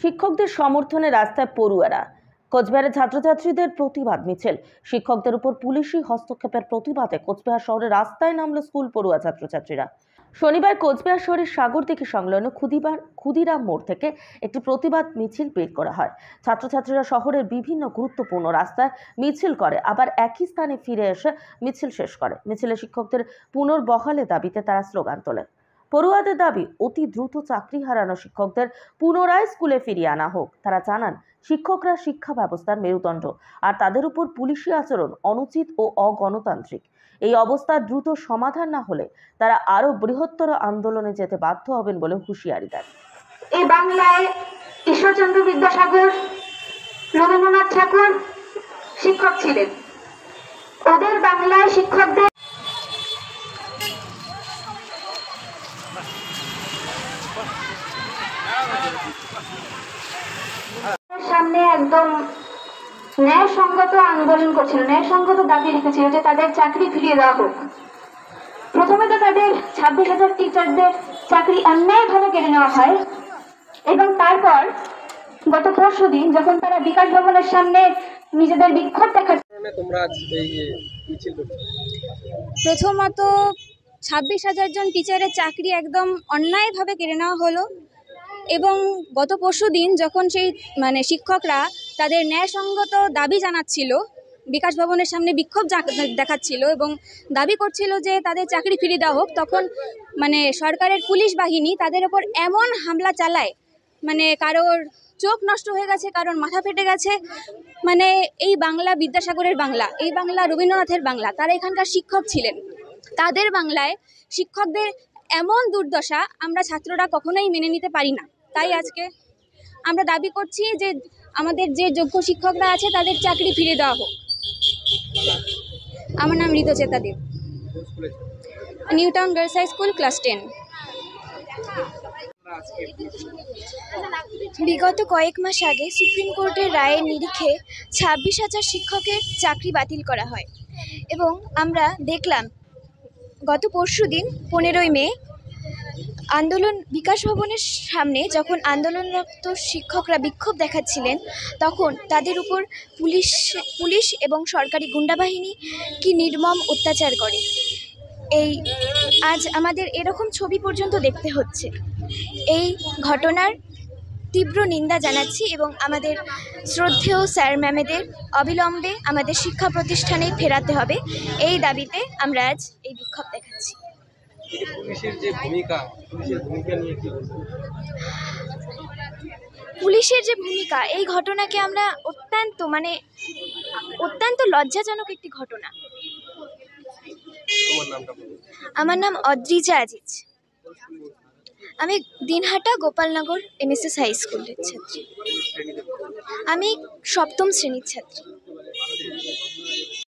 শিক্ষকদের সমর্থনে রাস্তায় পড়ুয়ারা। কোচবিহারের ছাত্রছাত্রীদের প্রতিবাদ মিছিল। শিক্ষকদের উপর পুলিশি হস্তক্ষেপের প্রতিবাদে কোচবিহার শহরে রাস্তায় নামলো স্কুল পড়ুয়া ছাত্রছাত্রীরা। শনিবার কোচবিহার শহরের সাগরদিঘি সংলগ্ন ক্ষুদিরাম মোড় থেকে একটি প্রতিবাদ মিছিল বের করা হয়। ছাত্রছাত্রীরা শহরের বিভিন্ন গুরুত্বপূর্ণ রাস্তায় মিছিল করে, আবার একই স্থানে ফিরে এসে মিছিল শেষ করে। মিছিলে শিক্ষকদের পুনর্বহালের দাবিতে তারা স্লোগান তোলে। পড়ুয়াদের দাবি, অতি দ্রুত চাকরি হারানো শিক্ষকদের পুনরায় স্কুলে ফিরিয়ে আনা হোক। তারা জানান, শিক্ষকরা শিক্ষা ব্যবস্থার মেরুদণ্ড, আর তাদের উপর পুলিশি আচরণ অনুচিত ও অগণতান্ত্রিক। এই অবস্থার দ্রুত সমাধান না হলে তারা আরো বৃহত্তর আন্দোলনে যেতে বাধ্য হবেন বলে হুঁশিয়ারি দেন। এই বাংলায় ঈশ্বরচন্দ্র বিদ্যাসাগর, রবীন্দ্রনাথ ঠাকুর শিক্ষক ছিলেন। ওদের বাংলায় শিক্ষকদের সামনে একদম ন্যায়সঙ্গত আন্দোলন করছিল, ন্যায়সঙ্গত দাবি রেখেছিল যে তাদের চাকরি ফিরিয়ে দেওয়া হোক। প্রথমে তো তাদের 26,000 টিচারদের চাকরি অন্যায়ভাবে কেড়ে নেওয়া হয়, এবং তারপর গত পরশুদিন যখন তারা বিকাশ ভবনের সামনে নিজেদের বিক্ষোভ দেখাচ্ছে। প্রথমত 26,000 জন টিচারের চাকরি একদম অন্যায়ভাবে কেড়ে নেওয়া হলো, এবং গত পরশুদিন যখন সেই শিক্ষকরা তাদের ন্যায়সঙ্গত দাবি জানাচ্ছিল, বিকাশ ভবনের সামনে বিক্ষোভ দেখাচ্ছিল এবং দাবি করছিল যে তাদের চাকরি ফিরিয়ে দেওয়া হোক, তখন সরকারের পুলিশ বাহিনী তাদের ওপর এমন হামলা চালায়, কারোর চোখ নষ্ট হয়ে গেছে, কারোর মাথা ফেটে গেছে। এই বাংলা বিদ্যাসাগরের বাংলা, এই বাংলা রবীন্দ্রনাথের বাংলা, তারা এখানকার শিক্ষক ছিলেন। তাদের বাংলায় শিক্ষকদের এমন দুর্দশা আমরা ছাত্ররা কখনোই মেনে নিতে পারি না। তাই আজকে আমরা দাবি করছি যে আমাদের যে যোগ্য শিক্ষকরা আছে তাদের চাকরি ফিরিয়ে দেওয়া হোক। আমার নাম Rituchheta Deb, New Town Girls High School, class 10। বিগত কয়েক মাস আগে সুপ্রিম কোর্টের রায়ের নিরিখে 26,000 শিক্ষকের চাকরি বাতিল করা হয়, এবং আমরা দেখলাম গত পরশুদিন 15ই মে বিকাশ ভবনের সামনে যখন আন্দোলনরত শিক্ষকরা বিক্ষোভ দেখাচ্ছিলেন, তখন তাদের উপর পুলিশ এবং সরকারি গুন্ডাবাহিনী কি নির্মম অত্যাচার করে। আজ আমাদের এরকম ছবি পর্যন্ত দেখতে হচ্ছে। এই ঘটনার তীব্র নিন্দা জানাচ্ছি, এবং আমাদের শ্রদ্ধেয় স্যার ম্যামেদের অবিলম্বে আমাদের শিক্ষা প্রতিষ্ঠানে ফেরাতে হবে, এই দাবিতে আমরা আজ এই বিক্ষোভ দেখাচ্ছি। পুলিশের যে ভূমিকা, এই ঘটনাকে আমরা অত্যন্ত লজ্জাজনক একটি ঘটনা। আমার নাম অদ্রিজা আজিজ, আমি দিনহাটা গোপালনগর MSS হাই স্কুলের ছাত্রী। আমি 7ম শ্রেণীর ছাত্রী।